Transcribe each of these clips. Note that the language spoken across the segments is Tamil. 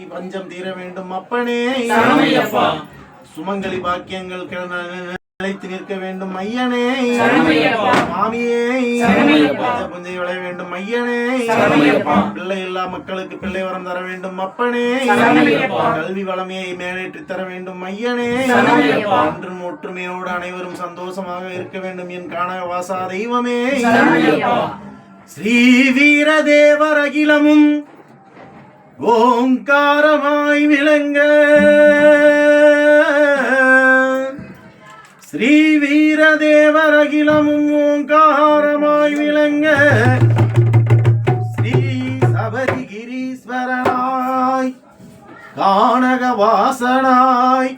பஞ்சம் தீர வேண்டும் அப்பனே. சுமங்கலி பாக்கியங்கள் நிலைத்து நிற்க வேண்டும் ஐயனே. மாமியே புஞ்சை விளைய வேண்டும் ஐயனே. பிள்ளை இல்லா மக்களுக்கு பிள்ளை வரம் தர வேண்டும் அப்பனே. கல்வி வளமையை மேலேற்றி தர வேண்டும் ஐயனே. அன்றும் ஒற்றுமையோடு அனைவரும் சந்தோஷமாக இருக்க வேண்டும் என் காணக வாசா தெய்வமே. ஸ்ரீ வீர தேவர் அகிலமும் ஓங்காரமாய் விளங்க, ஸ்ரீ வீர தேவர் அகிலமும் ஓங்காரமாய் விளங்க, ஸ்ரீ சபரிகிரீஸ்வரனாய் கானக வாசனாய்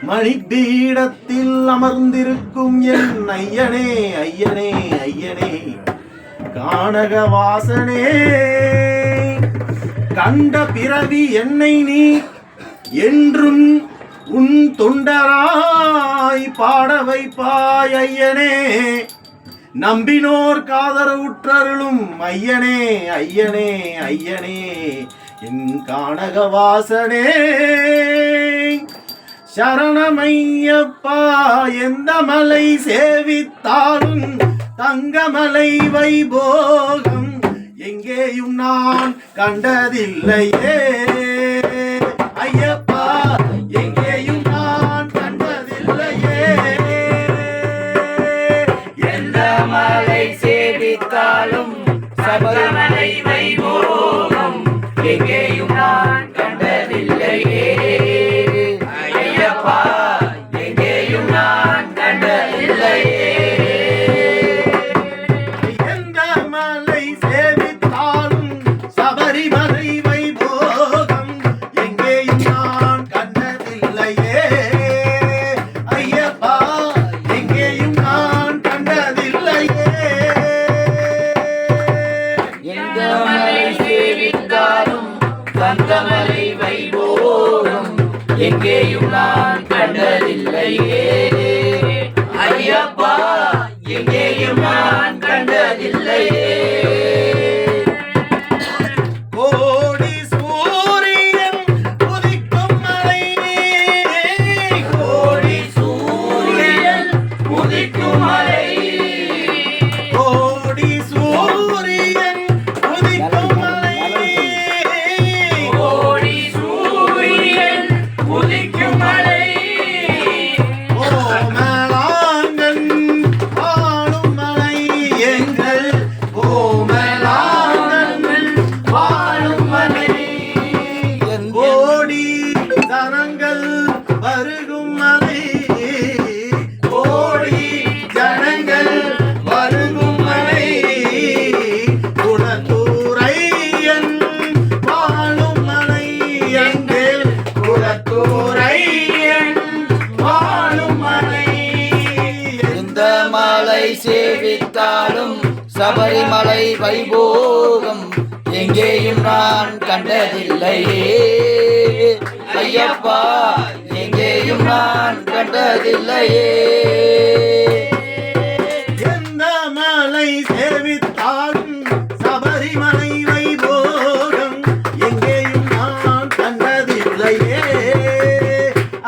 மணிப்பீடத்தில் அமர்ந்திருக்கும் என் ஐயனே ஐயனே ஐயனே கானக வாசனே. கண்ட பிறவி என்னை நீ என்றும் உன் தொண்டராய் பாட வைப்பாய் ஐயனே. நம்பினோர் காதரவுற்றருளும் ஐயனே ஐயனே ஐயனே என் கானக வாசனே. சரணமையப்பா எந்த மலை சேவித்தாலும் தங்கமலை வைபோகம் எங்கேயும் நான் கண்டதில்லையே ஐயப்பா, எங்கேயும் நான் கண்டதில்லையே. எந்த மலை சேவித்தாலும் சபரிமலை வைபோகம் எங்கேயும் நான் கண்டதில்லையே ஐயப்பா, எங்கேயும் நான் கண்டதில்லையே. தங்கமலை வைபோகம் எங்கேயும் நான் கண்டதில்லையே ஐயப்பா, எங்கேயும் நான் கண்டதில்லையே. கோடி சூரியன் உதிக்கும் மலை, கோடி சூரியன் உதிக்கும் மலை, கோடி சூரியன் உதிக்கும் மலை, உதிக்கும் மலை. கோமலாங்கன் வாழும் மலை எங்கள் கோமலாங்கன் வாழும் மலை. கோடி ஜனங்கள் வருகும் மலை, கோடி ஜனங்கள் வருகும் மலை. குளத்தூரையன் வாழும் மலை எங்கள் குளத்தூரையன் வாழும் மலை. எந்த மலை சேவித்தாலும் சபரிமலை வைபோகம் எங்கேயும் நான் கண்டதில்லையே ஐயப்பா, எங்கேயும் நான் கண்டதில்லையே. எந்த மலை சேவித்தாலும் சபரிமலை வைபோகம் எங்கேயும் நான் கண்டதில்லையே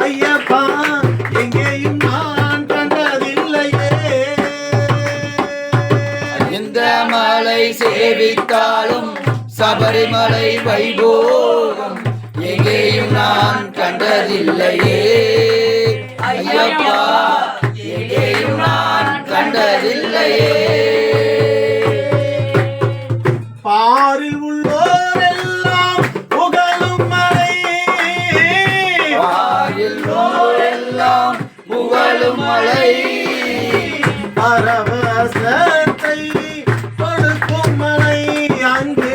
ஐயப்பா, எங்கேயும் நான் கண்டதில்லையே. எந்த மலை சேவித்தாலும் சபரிமலை வைபோகம் எங்கேயும் நான் கண்டதில்லையே ஐயப்பா, எங்கேயும் நான் கண்டதில்லையே. பாரில் உள்ளோரெல்லாம் புகழும் மலை, எல்லாம் புகழும் மலை, பரவசத்தை கொடுக்கும் மலை அங்கு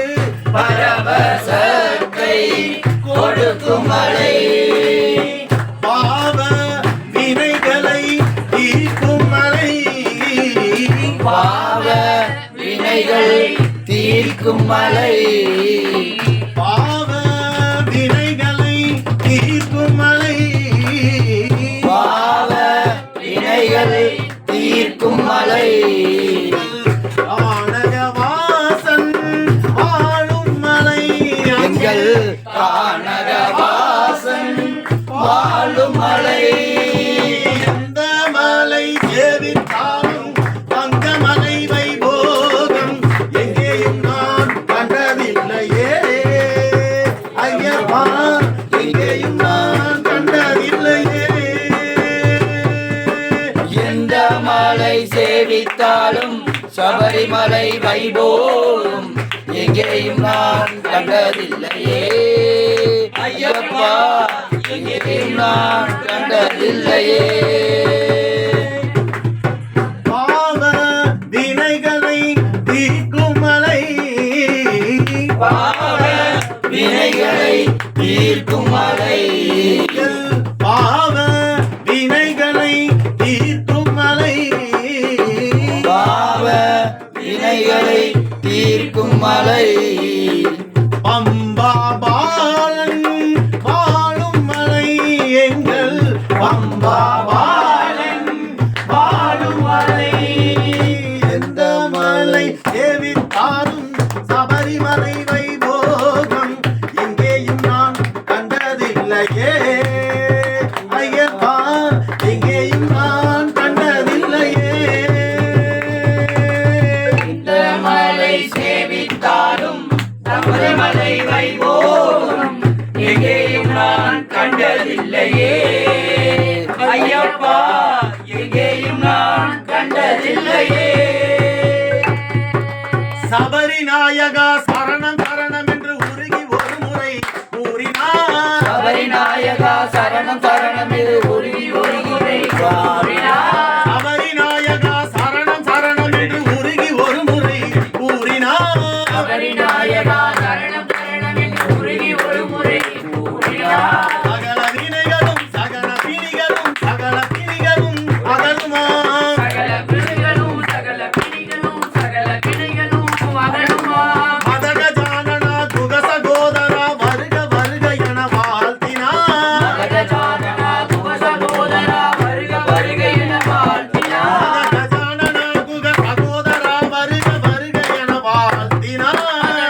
பரவசத்தை கொடுக்கும் மலை, பாவ வினைகளை தீர்க்கும் மலை, பாவ வினைகள் தீர்க்கும் மலை, வாழும் மலை எந்த மலை சேவித்தாலும் தங்கமலை வைபோகம் எங்கேயும் நான் கண்டதில்லையே ஐயப்பா எங்கேயும் நான் கண்டதில்லையே எந்த மலை சேவித்தாலும் சபரிமலை வைபோகம் எங்கேயும் நான் கண்டதில்லையே ஐயப்பா எங்கேயும் நான் கண்டதில்லையே பாவ வினைகளை தீர்க்கும் மலை பாவ வினைகளை தீர்க்கும் மலை பாவ வினைகளை தீர்க்கும் மலை பாவ வினைகளை தீர்க்கும் மலை பம்பா பாலன் வாழும் மலை எங்கள் பம்பா பாலன் வாழும் மலை எந்த மலை சேவித்தாலும் சபரிமலை வைபோகம் எங்கேயும் நான் கண்டதில்லையே ஐயப்பா எங்கேயும் நான் கண்டதில்லையே இந்த மலை சேவித்தாலும் சபரிமலை வைபோகம் எங்கேயும் நான் கண்டதில்லையே ஐயப்பா எங்கேயும் நான் கண்டதில்லையே சபரி நாயகா சரணம் சரணம் என்று உருகி ஒரு முறை கூறினார் சபரி நாயகா சரணம் சரணம் என்று உருகி ஒரு முறை கூறினார் சபரி நாயகா சரணம் சரணம் என்று உருகி ஒரு முறை கூறினார் சபரி நாயகா சரணம் சரணம் என்று உருகி ஒரு முறை கூறினார் சகல வினைகளும் சகல பிணிகளும் சகல பிணிகளும் அகலுமா சகல பிணிகளும் சகல பிணிகளும் சகல பிணிகளும் அகலுமா மதக ஜானனா குக சகோதரா வருக வருக என வாழ்த்தினார் மகஜானனா குவசகோதரா வருக வருக என வாழ்த்தினார் மதக ஜானனா குக சகோதரா வருக வருக என வாழ்த்தினார்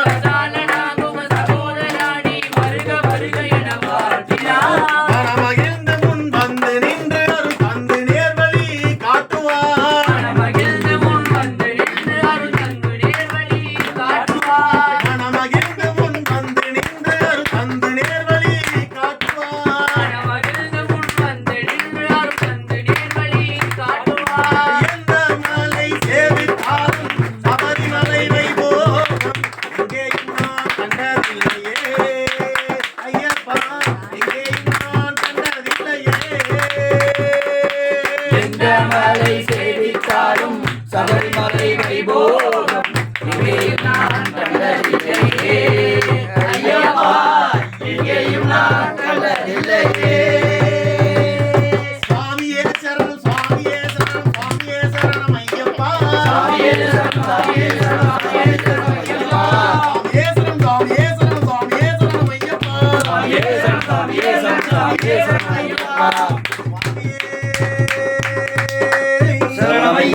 மகஜானனா குவசகோதரா நீ வருக வருக என வாழ்த்தினார் மனமகிழ்ந்து முன் வந்து நின்று அருள் தந்து நேர்வழி காட்டுவார் மனமகிழ்ந்து முன் வந்து நின்று அருள் தந்து நேர்வழி காட்டுவார் மனமகிழ்ந்து முன் வந்து நின்று அருள் தந்து நேர்வழி காட்டுவார் மனமகிழ்ந்து முன் வந்து நின்று அருள் தந்து நேர்வழி காட்டுவார் எந்த மலை சேவித்தாலும் சபரிமலை வைபோகம் எங்கேயும் நான் கண்டதில்லையே ஐயப்பா எங்கேயும் நான் கண்டதில்லையே எந்த மலை சேவித்தாலும் சபரிமலை வைபோகம் எங்கேயும் நான் கண்டதில்லையே ஐயப்பா எங்கேயும் நான் கண்டதில்லையே சுவாமியே சரணம் சுவாமியே சரணம் சுவாமியே சரணம் ஐயப்பா சாமியே சரணம் சாமியே சரணம் சாமியே சரணம் ஐயப்பா சுவாமியே சரணம் சுவாமியே சரணம் சுவாமியே சரணம் ஐயப்பா சாமியே சரணம் சாமியே சரணம் சாமியே சரணம் ஐயப்பா